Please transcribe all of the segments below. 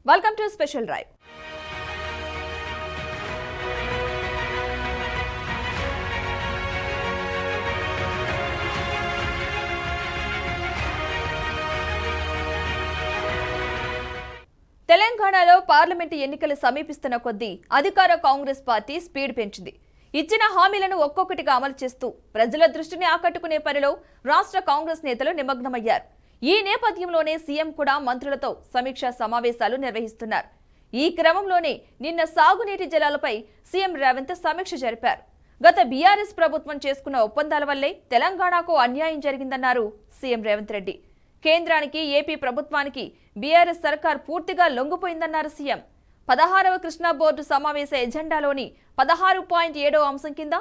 Welcome to special drive. తెలంగాణలో parliament ఎన్నికలు సమీపిస్తున్న కొద్దీ అధికార కాంగ్రెస్ పార్టీ స్పీడ్ పెంచింది. ఇచ్చిన హామీలను ఒక్కొక్కటిగా అమలు చేస్తూ ప్రజల దృష్టిని ఆకట్టుకునే పనిలో రాష్ట్ర కాంగ్రెస్ నేతలు నిమగ్నమయ్యారు. ఈ నేపథ్యంలోనే సీఎం కూడా మంత్రులతో సమీక్షా సమావేశాలు నిర్వహిస్తున్నారు. ఈ క్రమంలోనే నిన్న సాగునీటి జలాలపై సీఎం రేవంత్ సమీక్ష జరిపారు. గత బీఆర్ఎస్ ప్రభుత్వం చేసుకున్న ఒప్పందాల వల్లే తెలంగాణకు అన్యాయం జరిగిందన్నారు సీఎం రేవంత్ రెడ్డి. కేంద్రానికి ఏపీ ప్రభుత్వానికి బీఆర్ఎస్ సర్కార్ పూర్తిగా లొంగిపోయిందన్నారు సీఎం. 16వ కృష్ణా బోర్డు సమావేశ ఎజెండాలోని 16.7వ అంశం కింద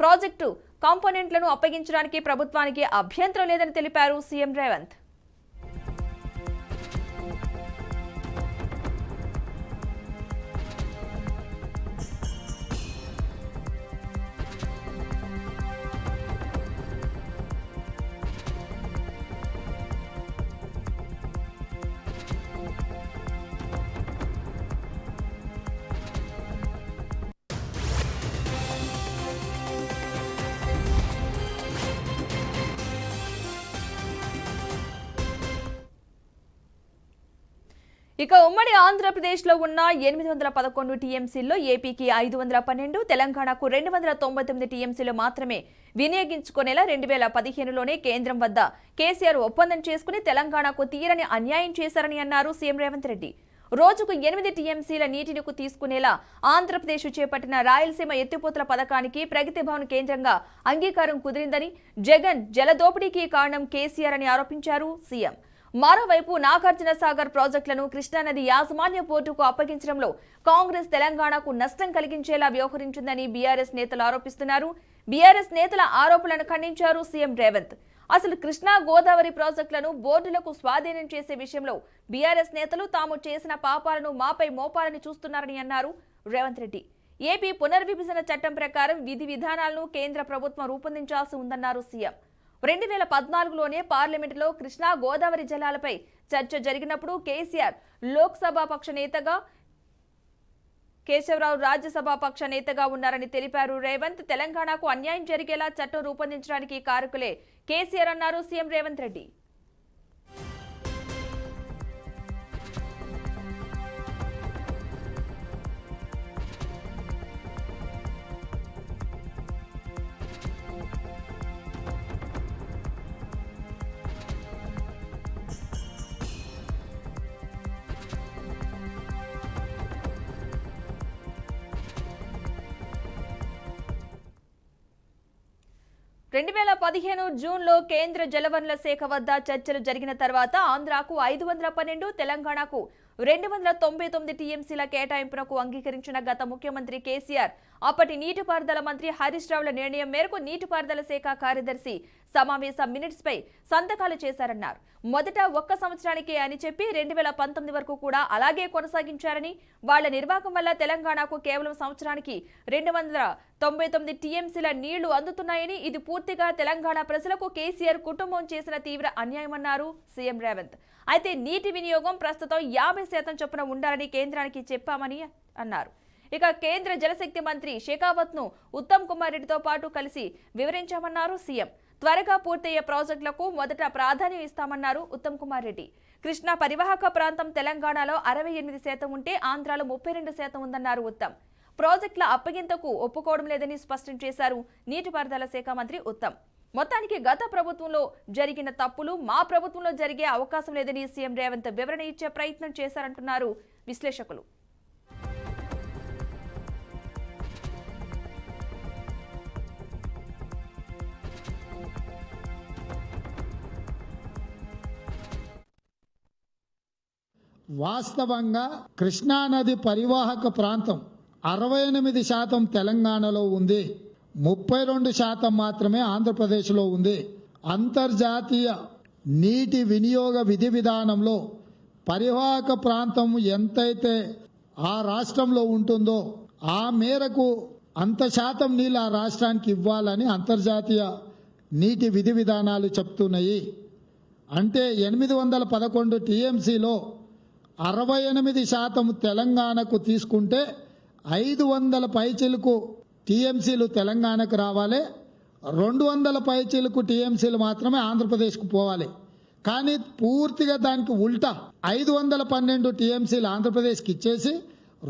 ప్రాజెక్టు కాంపోనెంట్లను అప్పగించడానికి ప్రభుత్వానికి అభ్యంతరం లేదని తెలిపారు సీఎం రేవంత్. ఇక ఉమ్మడి ఆంధ్రప్రదేశ్లో ఉన్న 811 టీఎంసీల్లో ఏపీకి 512, తెలంగాణకు 299 టీఎంసీలు మాత్రమే వినియోగించుకునేలా 2015లోనే కేంద్రం వద్ద కేసీఆర్ ఒప్పందం చేసుకుని తెలంగాణకు తీరని అన్యాయం చేశారని అన్నారు సీఎం రేవంత్ రెడ్డి. రోజుకు 8 టీఎంసీల నీటిని తీసుకునేలా ఆంధ్రప్రదేశ్ చేపట్టిన రాయలసీమ ఎత్తిపోతల పథకానికి ప్రగతి భవన్ కేంద్రంగా అంగీకారం కుదిరిందని, జగన్ జలదోపిడీకి కారణం కేసీఆర్ అని ఆరోపించారు సీఎం. మరోవైపు నాగార్జున సాగర్ ప్రాజెక్టులను కృష్ణానది యాజమాన్య బోర్డుకు అప్పగించడంలో కాంగ్రెస్ తెలంగాణకు నష్టం కలిగించేలా వ్యవహరించిందని బీఆర్ఎస్ నేతలు ఆరోపిస్తున్నారు. బీఆర్ఎస్ నేతల ఆరోపణలను ఖండించారు సీఎం రేవంత్. అసలు కృష్ణా గోదావరి ప్రాజెక్టులను బోర్డులకు స్వాధీనం చేసే విషయంలో బీఆర్ఎస్ నేతలు తాము చేసిన పాపాలను మాపై మోపాలని చూస్తున్నారని అన్నారు రేవంత్ రెడ్డి. ఏపీ పునర్విభజన చట్టం ప్రకారం విధి విధానాలను కేంద్ర ప్రభుత్వం రూపొందించాల్సి ఉందన్నారు సీఎం. 2014లోనే పార్లమెంటులో కృష్ణా గోదావరి జలాలపై చర్చ జరిగినప్పుడు కేసీఆర్ లోక్సభ పక్ష నేతగా, కేశవరావు రాజ్యసభ పక్ష నేతగా ఉన్నారని తెలిపారు రేవంత్. తెలంగాణకు అన్యాయం జరిగేలా చట్టం రూపొందించడానికి కారకులే కేసీఆర్ అన్నారు సీఎం రేవంత్ రెడ్డి. జూన్లో కేంద్ర జలవనరుల శాఖ వద్ద చర్చలు జరిగిన తర్వాత ఆంధ్రాకు 512, తెలంగాణకు 299 టీఎంసీల కేటాయింపునకు అంగీకరించిన గత ముఖ్యమంత్రి కేసీఆర్ అప్పటి నీటిపారుదల మంత్రి హరీష్ రావుల నిర్ణయం మేరకు నీటిపారుదల శాఖ కార్యదర్శి సమావేశ మినిట్స్ పై సంతకాలు చేశారన్నారు. మొదట 1 సంవత్సరానికే అని చెప్పి 2019 వరకు కూడా అలాగే కొనసాగించారని, వాళ్ల నిర్వాహకం వల్ల తెలంగాణకు కేవలం సంవత్సరానికి 299 టీఎంసీల నీళ్లు అందుతున్నాయని, ఇది పూర్తిగా తెలంగాణ ప్రజలకు కేసీఆర్ కుటుంబం చేసిన తీవ్ర అన్యాయమన్నారు సీఎం రేవంత్. అయితే నీటి వినియోగం ప్రస్తుతం 50% చొప్పున ఉండాలని కేంద్రానికి చెప్పామని అన్నారు. ఇక కేంద్ర జలశక్తి మంత్రి షెకావత్ ను ఉత్తమ్ కుమార్ రెడ్డితో పాటు కలిసి వివరించామన్నారు సీఎం. త్వరగా పూర్తయ్యే ప్రాజెక్టులకు మొదట ప్రాధాన్యం ఇస్తామన్నారు ఉత్తమ్ కుమార్ రెడ్డి. కృష్ణా పరివాహక ప్రాంతం తెలంగాణలో 68% ఉంటే ఆంధ్రాలో 32% ఉందన్నారు ఉత్తమ్. ప్రాజెక్టుల అప్పగింతకు ఒప్పుకోవడం లేదని స్పష్టం చేశారు నీటిపారుదల శాఖ మంత్రి ఉత్తమ్. మొత్తానికి గత ప్రభుత్వంలో జరిగిన తప్పులు మా ప్రభుత్వంలో జరిగే అవకాశం లేదని సీఎం రేవంత్ వివరణ ఇచ్చే ప్రయత్నం చేశారంటున్నారు విశ్లేషకులు. వాస్తవంగా కృష్ణానది పరివాహక ప్రాంతం 68% తెలంగాణలో ఉంది, 32% మాత్రమే ఆంధ్రప్రదేశ్లో ఉంది. అంతర్జాతీయ నీటి వినియోగ విధి విధానంలో పరివాహక ప్రాంతం ఎంతైతే ఆ రాష్ట్రంలో ఉంటుందో ఆ మేరకు అంత శాతం నీళ్ళు ఆ రాష్ట్రానికి ఇవ్వాలని అంతర్జాతీయ నీటి విధి విధానాలు చెప్తున్నాయి. అంటే 811 టీఎంసీలో 68% తెలంగాణకు తీసుకుంటే 500 పైచిలకు టీఎంసీలు తెలంగాణకు రావాలి, 200 పైచిలకు టీఎంసీలు మాత్రమే ఆంధ్రప్రదేశ్కు పోవాలి. కానీ పూర్తిగా దానికి ఉల్టా 512 టీఎంసీలు ఆంధ్రప్రదేశ్కి ఇచ్చేసి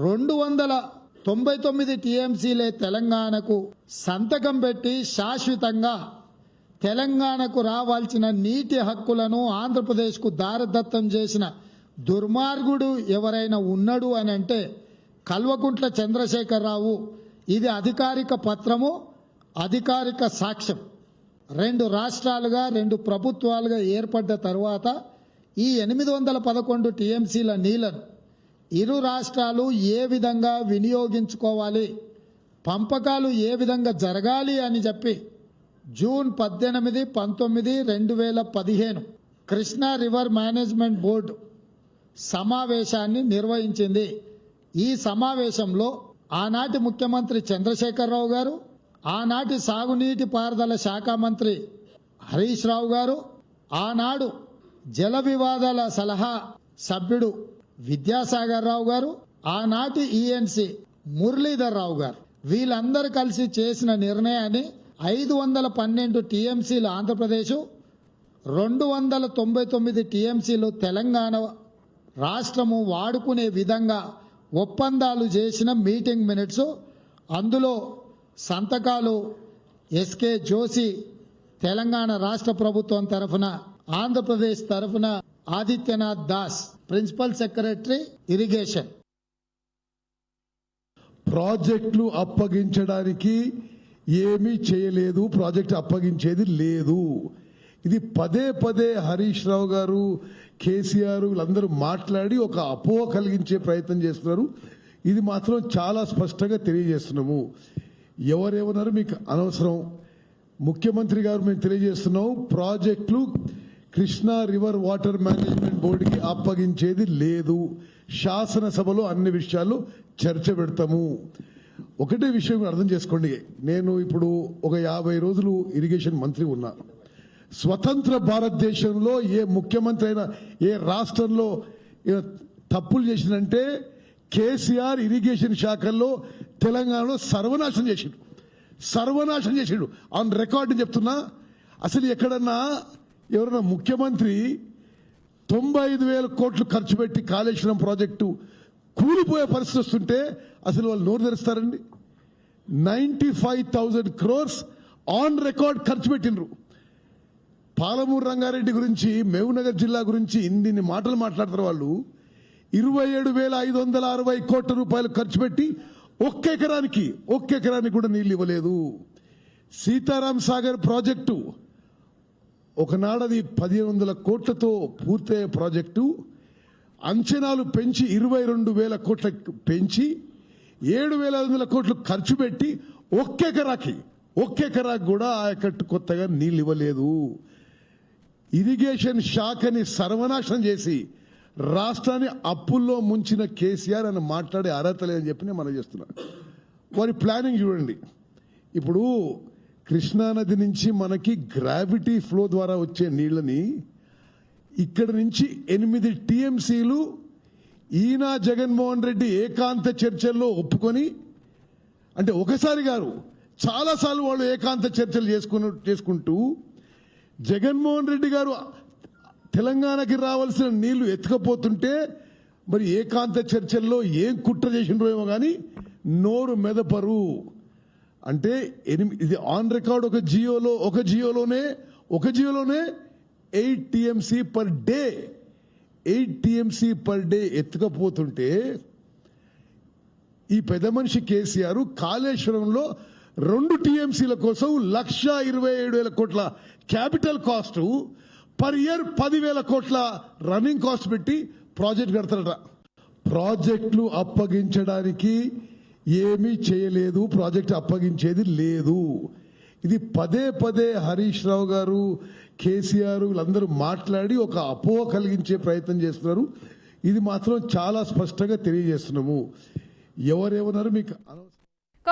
299 టీఎంసీలే తెలంగాణకు సంతకం పెట్టి శాశ్వతంగా తెలంగాణకు రావాల్సిన నీటి హక్కులను ఆంధ్రప్రదేశ్కు దారదత్తం చేసిన దుర్మార్గుడు ఎవరైనా ఉన్నాడు అని అంటే కల్వకుంట్ల చంద్రశేఖరరావు. ఇది అధికారిక పత్రము, అధికారిక సాక్ష్యం. 2 రాష్ట్రాలుగా 2 ప్రభుత్వాలుగా ఏర్పడ్డ తర్వాత ఈ 811 టీఎంసీల నీళ్లను ఇరు రాష్ట్రాలు ఏ విధంగా వినియోగించుకోవాలి, పంపకాలు ఏ విధంగా జరగాలి అని చెప్పి June 18, 19, 2015 Krishna river management board సమావేశాన్ని నిర్వహించింది. ఈ సమావేశంలో ఆనాటి ముఖ్యమంత్రి చంద్రశేఖరరావు గారు, ఆనాటి సాగునీటి పారుదల శాఖ మంత్రి హరీష్ రావు గారు, ఆనాడు జల వివాదాల సలహా సభ్యుడు విద్యాసాగర్ రావు గారు, ఆనాటి ఈఎన్సీ మురళీధర్ రావు గారు వీళ్ళందరూ కలిసి చేసిన నిర్ణయాన్ని 512 టీఎంసీలు ఆంధ్రప్రదేశ్, 299 టీఎంసీలు తెలంగాణ రాష్ట్రము వాడుకునే విధంగా ఒప్పందాలు చేసిన మీటింగ్ మినిట్స్, అందులో సంతకాలు ఎస్కే జోషి తెలంగాణ రాష్ట్ర ప్రభుత్వం తరఫున, ఆంధ్రప్రదేశ్ తరఫున Adityanath Das principal secretary irrigation. ప్రాజెక్టులు అప్పగించడానికి ఏమీ చేయలేదు, ప్రాజెక్టు అప్పగించేది లేదు. ఇది పదే హరీష్ రావు గారు, కేసీఆర్ వీళ్ళందరూ మాట్లాడి ఒక అపోహ కలిగించే ప్రయత్నం చేస్తున్నారు. ఇది మాత్రం చాలా స్పష్టంగా తెలియజేస్తున్నాము. ఎవరేమన్నారు మీకు అనవసరం. ముఖ్యమంత్రి గారు మేము తెలియజేస్తున్నాం, ప్రాజెక్టులు కృష్ణా రివర్ వాటర్ మేనేజ్మెంట్ బోర్డుకి అప్పగించేది లేదు. శాసనసభలో అన్ని విషయాలు చర్చ పెడతాము. ఒకటే విషయం అర్థం చేసుకోండి, నేను ఇప్పుడు ఒక 50 రోజులు ఇరిగేషన్ మంత్రి ఉన్నా. స్వతంత్ర భారతదేశంలో ఏ ముఖ్యమంత్రి అయినా ఏ రాష్ట్రంలో తప్పులు చేసినంటే కేసీఆర్ ఇరిగేషన్ శాఖల్లో తెలంగాణలో సర్వనాశనం చేసిండు. ఆన్ రికార్డు చెప్తున్నా. అసలు ఎక్కడన్నా ఎవరన్నా ముఖ్యమంత్రి 95,000 కోట్లు ఖర్చు పెట్టి కాళేశ్వరం ప్రాజెక్టు కూలిపోయే పరిస్థితి వస్తుంటే అసలు వాళ్ళు నోరు తెరుస్తారండి? 95,000 crores ఆన్ రికార్డ్ ఖర్చు పెట్టినరు. పాలమూరు రంగారెడ్డి గురించి, మహబూబ్నగర్ జిల్లా గురించి ఇన్ని మాటలు మాట్లాడతారు వాళ్ళు. 27,560 కోట్ల రూపాయలు ఖర్చు పెట్టి ఒక్క ఎకరానికి కూడా నీళ్లు ఇవ్వలేదు. సీతారాం సాగర్ ప్రాజెక్టు ఒకనాడది 1,500 కోట్లతో పూర్తయ్యే ప్రాజెక్టు అంచనాలు పెంచి 22,000 కోట్లకు పెంచి 7,500 కోట్లు ఖర్చు పెట్టి ఒక్క ఎకరాకి కూడా ఆయకట్టు కొత్తగా నీళ్లు ఇవ్వలేదు. ఇరిగేషన్ శాఖని సర్వనాశనం చేసి రాష్ట్రాన్ని అప్పుల్లో ముంచిన కేసీఆర్ అని మాట్లాడే అర్హత లేదని చెప్పి నేను మనం చేస్తున్నా. వారి ప్లానింగ్ చూడండి. ఇప్పుడు కృష్ణానది నుంచి మనకి గ్రావిటీ ఫ్లో ద్వారా వచ్చే నీళ్ళని ఇక్కడ నుంచి 8 టీఎంసీలు ఈయన జగన్మోహన్ రెడ్డి ఏకాంత చర్చల్లో ఒప్పుకొని, అంటే ఒకసారి గారు చాలాసార్లు వాళ్ళు ఏకాంత చర్చలు చేసుకుంటూ జగన్మోహన్ రెడ్డి గారు తెలంగాణకి రావాల్సిన నీళ్లు ఎత్తుకపోతుంటే మరి ఏకాంత చర్చల్లో ఏం కుట్ర చేసిండ్రో ఏమో కానీ నోరు మెదపరు. అంటే ఇది ఆన్ రికార్డ్ ఒక జియోలోనే 8 టీఎంసీ పర్ డే ఎత్తుకపోతుంటే ఈ పెద్ద మనిషి కేసీఆర్ కాళేశ్వరంలో 2 టీఎంసీల కోసం 1,27,000 కోట్ల క్యాపిటల్ కాస్ట్, పర్ ఇయర్ 10,000 కోట్ల రన్నింగ్ కాస్ట్ పెట్టి ప్రాజెక్ట్ కడతారట. ప్రాజెక్టులు అప్పగించడానికి ఏమీ చేయలేదు, ప్రాజెక్టు అప్పగించేది లేదు. ఇది పదే హరీష్ రావు గారు, కేసీఆర్ వీళ్ళందరూ మాట్లాడి ఒక అపోహ కలిగించే ప్రయత్నం చేస్తున్నారు. ఇది మాత్రం చాలా స్పష్టంగా తెలియజేస్తున్నాము. ఎవరేమన్నారు మీకు అనవసరం.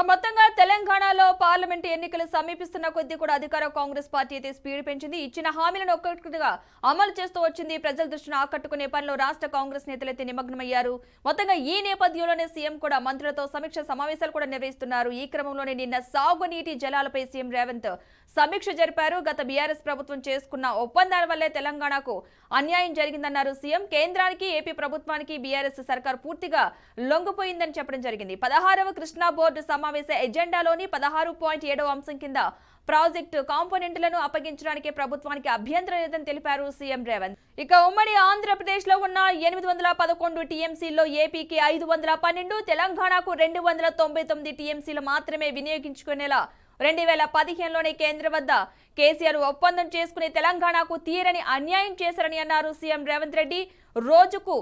మొత్తంగా తెలంగాణలో పార్లమెంటు ఎన్నికలు సమీపిస్తున్న కొద్దీ కూడా అధికార కాంగ్రెస్ పార్టీ అయితే స్పీడ్ పెంచింది. ఇచ్చిన హామీలను ఒక్కొక్కటిగా అమలు చేస్తూ వచ్చింది. ప్రజల దృష్టిని ఆకట్టుకునే పనిలో రాష్ట్ర కాంగ్రెస్ నేతలైతే నిమగ్నమయ్యారు. మొత్తంగా ఈ నేపథ్యంలోనే సీఎం కూడా మంత్రులతో సమీక్ష సమావేశాలు కూడా నిర్వహిస్తున్నారు. ఈ క్రమంలోనే నిన్న సాగునీటి జలాలపై సీఎం రేవంత్ సమీక్ష జరిపారు. గత బీఆర్ఎస్ ప్రభుత్వం చేసుకున్న ఒప్పందాల వల్లే తెలంగాణకు అన్యాయం జరిగిందన్నారు సీఎం. కేంద్రానికి ఏపీ ప్రభుత్వానికి బీఆర్ఎస్ సర్కార్ పూర్తిగా లొంగిపోయిందని చెప్పడం జరిగింది. 16వ కృష్ణా బోర్డు సమావేశ ఎజెండాలోని 16.7వ అంశం కింద ప్రాజెక్టు కాంపోనెంట్లను అప్పగించడానికి ప్రభుత్వానికి అభ్యంతరం లేదని తెలిపారు సీఎం రేవంత్. ఇక ఉమ్మడి ఆంధ్రప్రదేశ్ లో ఉన్న 811 టీఎంసీల్లో ఏపీకి 512, తెలంగాణకు 299 టీఎంసీలు మాత్రమే వినియోగించుకునేలా 2015లోనే కేంద్రం వద్ద కేసీఆర్ ఒప్పందం చేసుకుని తెలంగాణకు తీరని అన్యాయం చేశారని అన్నారు సీఎం రేవంత్ రెడ్డి. రోజుకు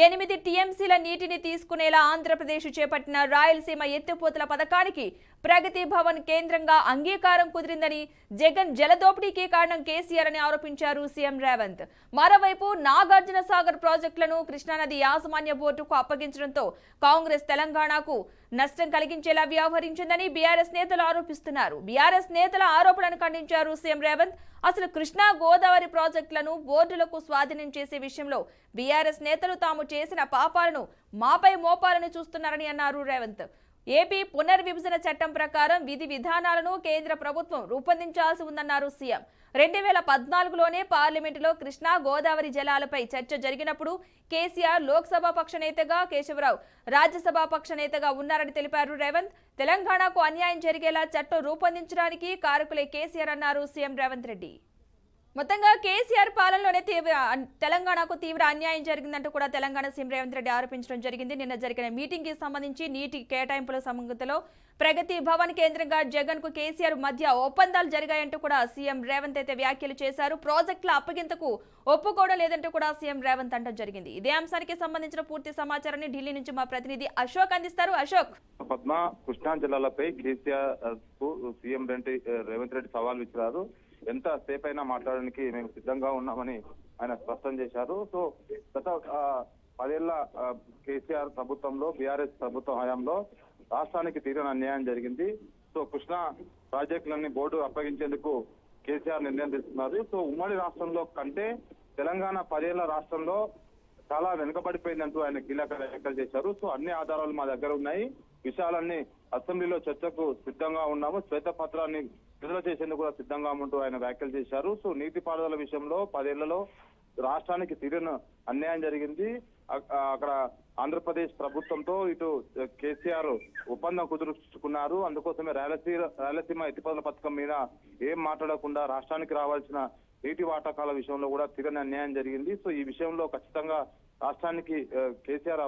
8 టీఎంసీల నీటిని తీసుకునేలా ఆంధ్రప్రదేశ్ చేపట్టిన రాయలసీమ ఎత్తిపోతల పథకానికి ప్రగతి భవన్ కేంద్రంగా అంగీకారం కుదిరిందని, జగన్ జలదోపిడీకి కారణం కేసీఆర్ అని ఆరోపించారు సీఎం రేవంత్. మరోవైపు నాగార్జున సాగర్ ప్రాజెక్టులను కృష్ణానది యాజమాన్య బోర్డుకు అప్పగించడంతో కాంగ్రెస్ తెలంగాణకు నష్టం కలిగించేలా వ్యవహరించిందని బీఆర్ఎస్ నేతలు ఆరోపిస్తున్నారు. బీఆర్ఎస్ నేతల ఆరోపణను ఖండించారు సీఎం రేవంత్. అసలు కృష్ణా గోదావరి ప్రాజెక్టులను బోర్డులకు స్వాధీనం చేసే విషయంలో బీఆర్ఎస్ నేతలు తాము చేసిన పాపాలను మాపై మోపాలని చూస్తున్నారని అన్నారు రేవంత్. ఏపీ పునర్విభజన చట్టం ప్రకారం విధి విధానాలను కేంద్ర ప్రభుత్వం రూపొందించాల్సి ఉందన్నారు సీఎం. 2014లోనే పార్లమెంటులో కృష్ణా గోదావరి జలాలపై చర్చ జరిగినప్పుడు కేసీఆర్ లోక్సభ పక్ష నేతగా, కేశవరావు రాజ్యసభ పక్ష నేతగా ఉన్నారని తెలిపారు రేవంత్. తెలంగాణకు అన్యాయం జరిగేలా చట్టం రూపొందించడానికి కారకులే కేసీఆర్ అన్నారు సీఎం రేవంత్ రెడ్డి. మొత్తంగా కేసీఆర్ పాలనలోనే తెలంగాణకు తీవ్ర అన్యాయం జరిగిందంటూ కూడా తెలంగాణ సీఎం రేవంత్ రెడ్డి ఆరోపించడం జరిగింది. నిన్న జరిగిన మీటింగ్ కి సంబంధించి నీటి కేటాయింపుల సంగతిలో ప్రగతి భవన్ కేంద్రంగా జగన్ కు కేసీఆర్ మధ్య ఒప్పందాలు జరిగాయంటూ కూడా సీఎం రేవంత్ అయితే వ్యాఖ్యలు చేశారు. ప్రాజెక్టుల అప్పగింతకు ఒప్పుకోవడం లేదంటూ కూడా సీఎం రేవంత్ అంటం జరిగింది. ఇదే అంశానికి సంబంధించిన పూర్తి సమాచారాన్ని ఢిల్లీ నుంచి మా ప్రతినిధి అశోక్ అందిస్తారు. అశోక్. పద్మ, కృష్ణా జిల్లాలపై కేసీఆర్ కు సీఎం రేవంత్ రెడ్డి సవాల్ విసిరారు. ఎంత సేపైనా మాట్లాడడానికి మేము సిద్ధంగా ఉన్నామని ఆయన స్పష్టం చేశారు. సో గత 10 ఏళ్ల కేసీఆర్ ప్రభుత్వంలో, బీఆర్ఎస్ ప్రభుత్వం హయాంలో రాష్ట్రానికి తీరని అన్యాయం జరిగింది. సో కృష్ణా ప్రాజెక్టులన్నీ బోర్డు అప్పగించేందుకు కేసీఆర్ నిర్ణయం తీసుకున్నారు. సో ఉమ్మడి రాష్ట్రంలో కంటే తెలంగాణ 10 ఏళ్ల రాష్ట్రంలో చాలా వెనుకబడిపోయిందంటూ ఆయన కీలక వ్యాఖ్యలు చేశారు. సో అన్ని ఆధారాలు మా దగ్గర ఉన్నాయి, విషయాలన్నీ అసెంబ్లీలో చర్చకు సిద్ధంగా ఉన్నాము, శ్వేతపత్రాన్ని విడుదల చేసేందుకు కూడా సిద్ధంగా ఉంటూ ఆయన వ్యాఖ్యలు చేశారు. సో నీటిపారుదల విషయంలో 10 ఏళ్లలో రాష్ట్రానికి తీరని అన్యాయం జరిగింది. అక్కడ ఆంధ్రప్రదేశ్ ప్రభుత్వంతో ఇటు కేసీఆర్ ఒప్పందం కుదుర్చుకున్నారు. అందుకోసమే రాయలసీమ ఎత్తిపోతల పథకం మీద ఏం మాట్లాడకుండా రాష్ట్రానికి రావాల్సిన నీటి వాటకాల విషయంలో కూడా తీరని అన్యాయం జరిగింది. సో ఈ విషయంలో ఖచ్చితంగా రాష్ట్రానికి కేసీఆర్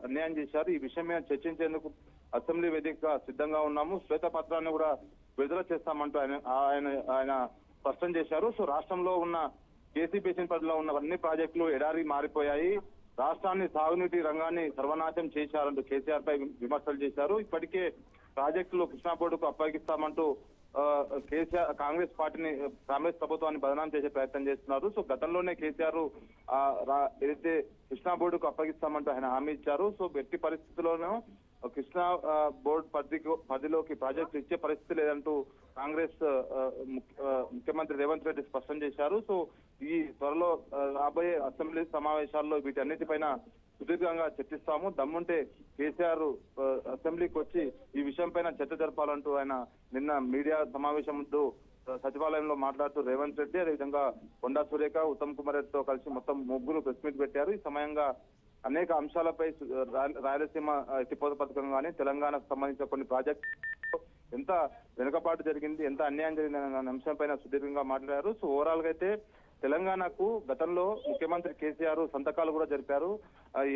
అన్యాయం చేశారు. ఈ విషయం మీద చర్చించేందుకు అసెంబ్లీ వేదికగా సిద్ధంగా ఉన్నాము, శ్వేతపత్రాన్ని కూడా విడుదల చేస్తామంటూ ఆయన స్పష్టం చేశారు. సో రాష్ట్రంలో ఉన్న కేసీ బేసిన్ పరిధిలో ఉన్న అన్ని ప్రాజెక్టులు ఎడారి మారిపోయాయి, రాష్ట్రాన్ని సాగునీటి రంగాన్ని సర్వనాశం చేశారంటూ కేసీఆర్ పై విమర్శలు చేశారు. ఇప్పటికే ప్రాజెక్టులు కృష్ణా బోర్డుకు అప్పగిస్తామంటూ కేసీఆర్ కాంగ్రెస్ ప్రభుత్వాన్ని బదనాం చేసే ప్రయత్నం చేస్తున్నారు. సో గతంలోనే కేసీఆర్ ఏదైతే కృష్ణా బోర్డుకు అప్పగిస్తామంటూ ఆయన హామీ ఇచ్చారు. సో ఎట్టి పరిస్థితుల్లోనూ కృష్ణా బోర్డు పరిధిలోకి ప్రాజెక్టు ఇచ్చే పరిస్థితి లేదంటూ కాంగ్రెస్ ముఖ్యమంత్రి రేవంత్ రెడ్డి స్పష్టం చేశారు. సో ఈ త్వరలో రాబోయే అసెంబ్లీ సమావేశాల్లో వీటన్నిటిపైన సుదీర్ఘంగా చర్చిస్తాము, దమ్ముంటే కేసీఆర్ అసెంబ్లీకి వచ్చి ఈ విషయం పైన చర్చ జరపాలంటూ ఆయన నిన్న మీడియా సమావేశం ముందు సచివాలయంలో మాట్లాడుతూ రేవంత్ రెడ్డి, అదేవిధంగా కొండా సురేఖ, ఉత్తమ్ కుమార్ రెడ్డితో కలిసి మొత్తం ముగ్గురు ప్రెస్ మీట్ పెట్టారు. ఈ సమయంగా అనేక అంశాలపై రాయలసీమ ఎత్తిపోత పథకం కానీ తెలంగాణకు సంబంధించిన కొన్ని ప్రాజెక్టు ఎంత వెనుకబాటు జరిగింది, ఎంత అన్యాయం జరిగింది అనే అంశంపైన సుదీర్ఘంగా మాట్లాడారు. సో ఓవరాల్ గా అయితే తెలంగాణకు గతంలో ముఖ్యమంత్రి కేసీఆర్ సంతకాలు కూడా జరిపారు.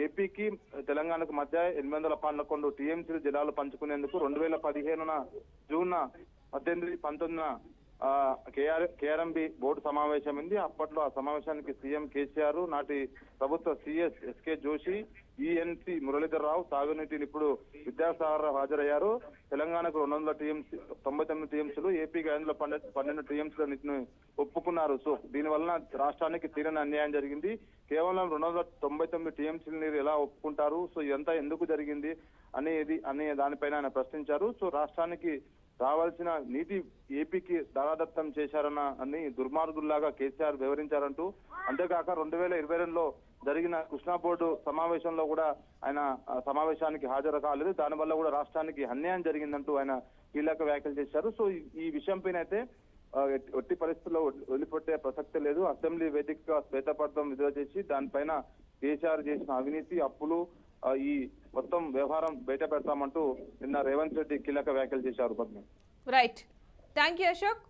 ఏపీకి తెలంగాణకు మధ్య 811 టీఎంసీలు జలాలు పంచుకునేందుకు 2015 జూన్ 18, 19 కేఆర్ఎంబి బోర్డు సమావేశం ఉంది. అప్పట్లో ఆ సమావేశానికి సీఎం కేసీఆర్, నాటి ప్రభుత్వ CS SK Joshi, ENC Muralidhar Rao, సాగునీటి నిపుణుడు విద్యాసాగర్ రావు హాజరయ్యారు. తెలంగాణకు 200 టీఎంసీ 99 టీఎంసీలు, ఏపీకి 512 టీఎంసీల నీటిని ఒప్పుకున్నారు. సో దీనివల్ల రాష్ట్రానికి తీరని అన్యాయం జరిగింది. కేవలం 299 టీఎంసీల నీరు ఎలా ఒప్పుకుంటారు? సో ఇదంతా ఎందుకు జరిగింది అనే దానిపైన ఆయన ప్రశ్నించారు. సో రాష్ట్రానికి రావాల్సిన నీటి ఏపీకి దారాదత్తం చేశారని దుర్మార్గుల్లాగా కేసీఆర్ వివరించారంటూ, అంతేకాక 2022లో జరిగిన కృష్ణా బోర్డు సమావేశంలో కూడా ఆయన సమావేశానికి హాజరు కాలేదు. దానివల్ల కూడా రాష్ట్రానికి అన్యాయం జరిగిందంటూ ఆయన కీలక వ్యాఖ్యలు చేశారు. సో ఈ విషయంపైన అయితే ఎట్టి పరిస్థితుల్లో వదిలిపెట్టే ప్రసక్తే లేదు. అసెంబ్లీ వేదికగా శ్వేతపత్రం విడుదల చేసి దానిపైన కేసీఆర్ చేసిన అవినీతి, అప్పులు, ఈ మొత్తం వ్యవహారం బయట పెడతామంటూ నిన్న రేవంత్ రెడ్డి కీలక వ్యాఖ్యలు చేశారు. Padma. Right, thank you Ashok.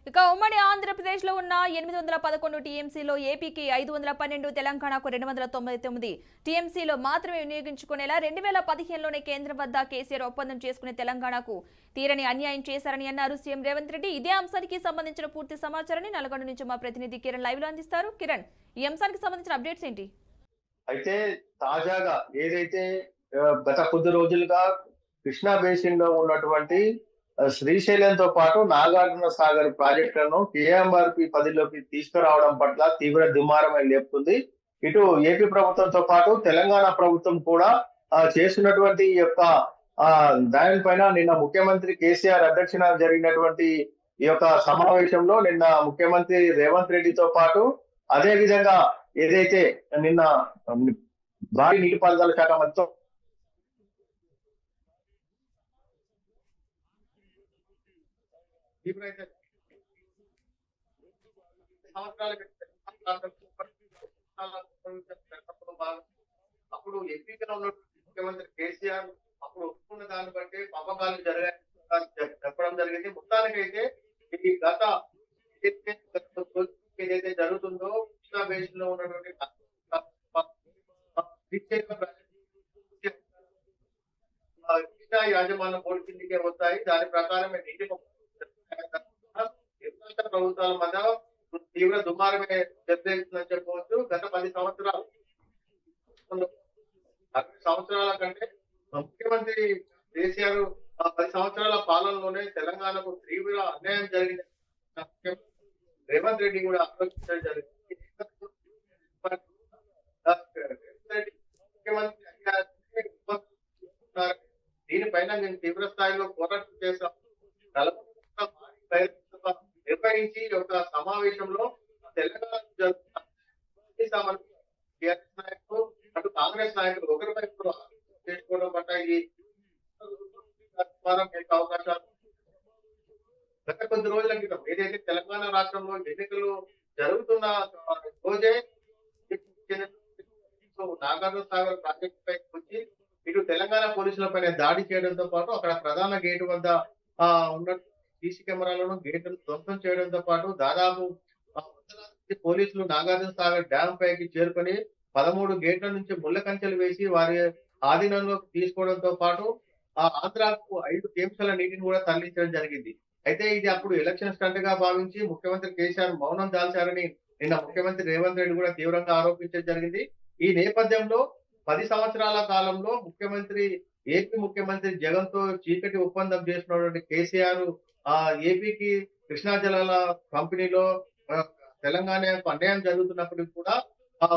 ఇక ఉమ్మడి ఆంధ్రప్రదేశ్ లో ఉన్న 811 టీఎంసీలో ఏపీకి 512, తెలంగాణకు 299 టీఎంసీలో మాత్రమే వినియోగించుకునేలా 2015లోనే కేంద్రం వద్ద కేసీఆర్ ఒప్పందం చేసుకుని తెలంగాణకు తీరని అన్యాయం చేశారని అన్నారు సీఎం రేవంత్ రెడ్డి. ఇదే అంశానికి సంబంధించిన పూర్తి సమాచారాన్ని నల్గొండ నుంచి మా ప్రతినిధి కిరణ్ లైవ్ లో అందిస్తారు. కిరణ్, ఈ అంశానికి సంబంధించిన అప్డేట్స్ ఏంటి? అయితే తాజాగా ఏదైతే గత కొద్ది రోజులుగా కృష్ణా బేసిన్ లో ఉన్నటువంటి శ్రీశైలంతో పాటు నాగార్జున సాగర్ ప్రాజెక్టులను కేఎంఆర్పి పరిధిలోకి తీసుకురావడం పట్ల తీవ్ర దుమారమై లేపుతుంది. ఇటు ఏపీ ప్రభుత్వంతో పాటు తెలంగాణ ప్రభుత్వం కూడా చేస్తున్నటువంటి యొక్క దానిపైన నిన్న ముఖ్యమంత్రి కేసీఆర్ అధ్యక్షన జరిగినటువంటి ఈ యొక్క సమావేశంలో నిన్న ముఖ్యమంత్రి రేవంత్ రెడ్డితో పాటు అదే విధంగా ఏదైతే నిన్న భారీ నీటిపారుదల శాఖ మంత్రితో అప్పుడు ఎంపీగా ఉన్న ముఖ్యమంత్రి కేసీఆర్ అప్పుడు ఒప్పుకున్న దాన్ని బట్టి పంపకాలు చెప్పడం జరిగింది. మొత్తానికైతే ఇది గత ఏదైతే జరుగుతుందో కృష్ణా బేసిన్ లో ఉన్నటువంటి కృష్ణా యాజమాన్య బోర్డు కిందికే వస్తాయి. దాని ప్రకారమే నీటి ప్రభుత్వాల మధ్య తీవ్ర దుమారమే నిర్దేశిస్తుందని చెప్పవచ్చు. గత 10 సంవత్సరాల కంటే ముఖ్యమంత్రి కేసీఆర్ 10 సంవత్సరాల పాలనలోనే తెలంగాణకు తీవ్ర అన్యాయం జరిగింది. రేవంత్ రెడ్డి కూడా ఆలోచించడం జరిగింది. ముఖ్యమంత్రి దీనిపైన నేను తీవ్ర స్థాయిలో పోరాటం చేశాం. నిర్వహించి ఒక సమావేశంలో తెలంగాణ నాయకులు అటు కాంగ్రెస్ నాయకులు ఒకరి వైపు చేసుకోవడం పట్ల ఈ అవకాశాలు గత కొద్ది రోజుల క్రితం ఏదైతే తెలంగాణ రాష్ట్రంలో ఎన్నికలు జరుగుతున్న రోజే నాగార్జున సాగర్ ప్రాజెక్టు పైకి వచ్చి ఇటు తెలంగాణ పోలీసులపైన దాడి చేయడంతో పాటు అక్కడ ప్రధాన గేటు వద్ద ఉన్న సీసీ కెమెరాలను గేట్లను ధ్వంసం చేయడంతో పాటు దాదాపు పోలీసులు నాగార్జున సాగర్ డ్యాం పైకి చేరుకొని 13 గేట్ల నుంచి ముళ్ళ కంచెలు వేసి వారి ఆధీనంలోకి తీసుకోవడంతో పాటు ఆంధ్రాకు 5 టీఎంసీల నీటిని కూడా తరలించడం జరిగింది. అయితే ఇది అప్పుడు ఎలక్షన్ స్టంట్ గా భావించి ముఖ్యమంత్రి కేసీఆర్ మౌనం దాల్చారని నిన్న ముఖ్యమంత్రి రేవంత్ రెడ్డి కూడా తీవ్రంగా ఆరోపించడం జరిగింది. ఈ నేపథ్యంలో 10 సంవత్సరాల కాలంలో ఏపీ ముఖ్యమంత్రి జగన్ తో చీకటి ఒప్పందం చేసినటువంటి కేసీఆర్ ఏపీకి కృష్ణా జలాల కంపెనీలో తెలంగాణకు అన్యాయం జరుగుతున్నప్పటికీ కూడా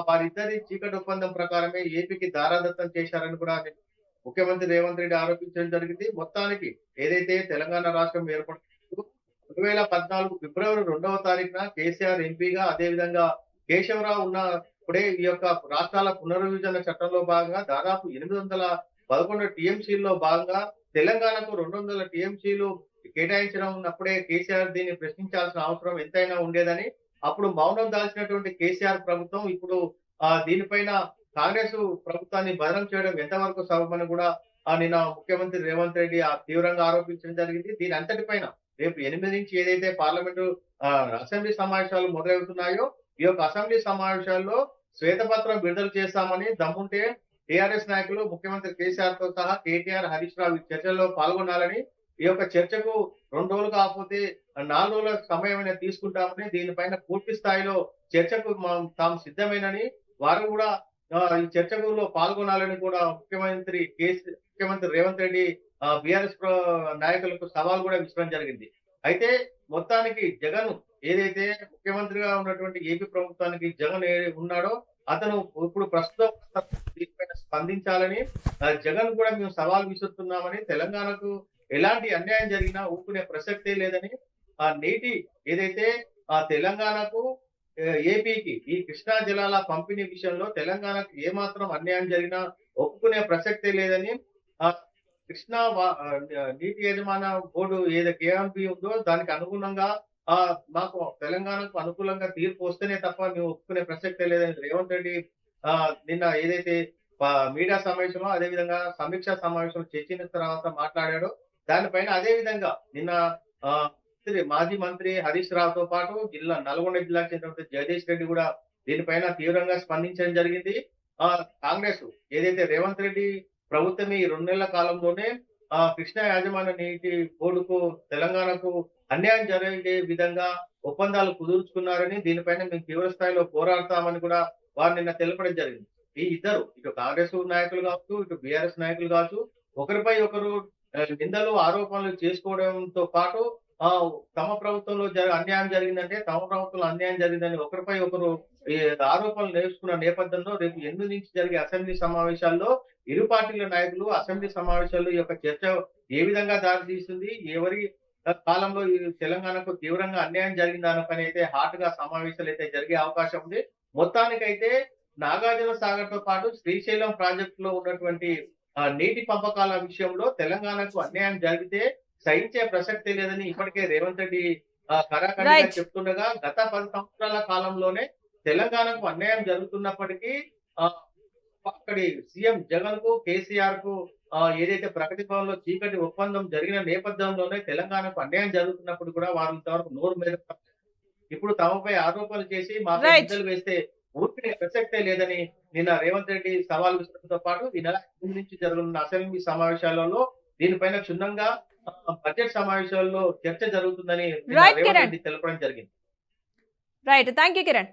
వారిద్దరి చీకటి ఒప్పందం ప్రకారమే ఏపీకి దారాదత్తం చేశారని కూడా ముఖ్యమంత్రి రేవంత్ రెడ్డి ఆరోపించడం జరిగింది. మొత్తానికి ఏదైతే తెలంగాణ రాష్ట్రం ఏర్పడుతుందో 2014 ఫిబ్రవరి 2వ తారీఖున కేసీఆర్ ఎంపీగా అదేవిధంగా కేశవరావు ఉన్నప్పుడే ఈ యొక్క రాష్ట్రాల పునర్విభజన చట్టంలో భాగంగా దాదాపు 811 టీఎంసీల్లో భాగంగా తెలంగాణకు 200 టీఎంసీలు కేటాయించడం ఉన్నప్పుడే కేసీఆర్ దీన్ని ప్రశ్నించాల్సిన అవసరం ఎంతైనా ఉండేదని, అప్పుడు మౌనం దాల్చినటువంటి కేసీఆర్ ప్రభుత్వం ఇప్పుడు దీనిపైన కాంగ్రెస్ ప్రభుత్వాన్ని బదనం చేయడం ఎంతవరకు సబబని కూడా నిన్న ముఖ్యమంత్రి రేవంత్ రెడ్డి తీవ్రంగా ఆరోపించడం జరిగింది. దీని అంతటిపైన రేపు 8 నుంచి ఏదైతే పార్లమెంటు అసెంబ్లీ సమావేశాలు మొదలవుతున్నాయో, ఈ యొక్క అసెంబ్లీ సమావేశాల్లో శ్వేతపత్రం విడుదల చేస్తామని దమ్ముంటే టీఆర్ఎస్ నాయకులు ముఖ్యమంత్రి కేసీఆర్ తో సహా కేటీఆర్, హరీష్ రావు ఈ చర్చల్లో పాల్గొనాలని, ఈ యొక్క చర్చకు 2 రోజులు కాకపోతే 4 రోజుల సమయం తీసుకుంటామని, దీనిపైన పూర్తి స్థాయిలో చర్చకు తాము సిద్ధమేనని, వారు కూడా ఈ చర్చలో పాల్గొనాలని కూడా ముఖ్యమంత్రి రేవంత్ రెడ్డి బీఆర్ఎస్ నాయకులకు సవాల్ కూడా విసరడం జరిగింది. అయితే మొత్తానికి జగన్ ఏదైతే ముఖ్యమంత్రిగా ఉన్నటువంటి ఏపీ ప్రభుత్వానికి జగన్ ఉన్నాడో, అతను ఇప్పుడు ప్రస్తుతం దీనిపైన స్పందించాలని, జగన్ కూడా మేము సవాల్ విసురుతున్నామని, తెలంగాణకు ఎలాంటి అన్యాయం జరిగినా ఊరుకునే ప్రసక్తే లేదని, నేటి ఏదైతే తెలంగాణకు ఏపీకి ఈ కృష్ణా జలాల పంపిణీ విషయంలో తెలంగాణకు ఏమాత్రం అన్యాయం జరిగినా ఒప్పుకునే ప్రసక్తే లేదని, కృష్ణా నీటి యజమాన బోర్డు ఏదో కేఎంపీ ఉందో దానికి అనుగుణంగా మాకు తెలంగాణకు అనుకూలంగా తీర్పు వస్తేనే తప్ప మేము ఒప్పుకునే ప్రసక్తే లేదని రేవంత్ రెడ్డి నిన్న ఏదైతే మీడియా సమావేశంలో, అదే విధంగా సమీక్షా సమావేశంలో చర్చించిన తర్వాత మాట్లాడాడో, దానిపైన అదే విధంగా నిన్న మాజీ మంత్రి హరీష్ రావుతో పాటు నల్గొండ జిల్లాకు చెందినటువంటి జగదీష్ రెడ్డి కూడా దీనిపైన తీవ్రంగా స్పందించడం జరిగింది. కాంగ్రెస్ ఏదైతే రేవంత్ రెడ్డి ప్రభుత్వం ఈ 2 నెలల కాలంలోనే కృష్ణా యాజమాన్య నీటి బోర్డుకు తెలంగాణకు అన్యాయం జరిగే విధంగా ఒప్పందాలు కుదుర్చుకున్నారని, దీనిపైన మేము తీవ్ర స్థాయిలో పోరాడతామని కూడా వారు నిన్న తెలపడం జరిగింది. ఈ ఇద్దరు, ఇటు కాంగ్రెస్ నాయకులు కావచ్చు, ఇటు బీఆర్ఎస్ నాయకులు కావచ్చు, ఒకరిపై ఒకరు నిందలు ఆరోపణలు చేసుకోవడంతో పాటు తమ ప్రభుత్వంలో అన్యాయం జరిగిందంటే తమ ప్రభుత్వంలో అన్యాయం జరిగిందని ఒకరిపై ఒకరు ఈ ఆరోపణలు నేర్చుకున్న నేపథ్యంలో రేపు 8 నుంచి జరిగే అసెంబ్లీ సమావేశాల్లో ఇరు పార్టీల నాయకులు అసెంబ్లీ సమావేశాల్లో ఈ యొక్క చర్చ ఏ విధంగా దారితీస్తుంది, ఎవరి కాలంలో ఈ తెలంగాణకు తీవ్రంగా అన్యాయం జరిగిన దానిపైన అయితే హాట్ గా సమావేశాలు అయితే జరిగే అవకాశం ఉంది. మొత్తానికైతే నాగార్జున సాగర్ తో పాటు శ్రీశైలం ప్రాజెక్టులో ఉన్నటువంటి నీటి పంపకాల విషయంలో తెలంగాణకు అన్యాయం జరిగితే సహించే ప్రసక్తి లేదని ఇప్పటికే రేవంత్ రెడ్డి కరాఖండిగా చెప్తుండగా, గత 10 సంవత్సరాల కాలంలోనే తెలంగాణకు అన్యాయం జరుగుతున్నప్పటికీ అక్కడి సీఎం జగన్ కు, కేసీఆర్ కు ఏదైతే ప్రగతి భవన్ లో చీకటి ఒప్పందం జరిగిన నేపథ్యంలోనే తెలంగాణకు అన్యాయం జరుగుతున్నప్పుడు కూడా వారు ఇంతవరకు నోరు మీద ఇప్పుడు తమపై ఆరోపణలు చేసి మాపై నిందలు వేస్తే ఊరికే ప్రసక్తే లేదని నిన్న రేవంత్ రెడ్డి సవాల్ విసరడంతో పాటు ఈ నెల 8 నుంచి జరగనున్న అసెంబ్లీ సమావేశాలలో దీనిపైన క్షుణ్ణంగా బడ్జెట్ సమావేశాల్లో చర్చ జరుగుతుందని రేవంత్ రెడ్డి తెలపడం జరిగింది. Right, thank you Kiran.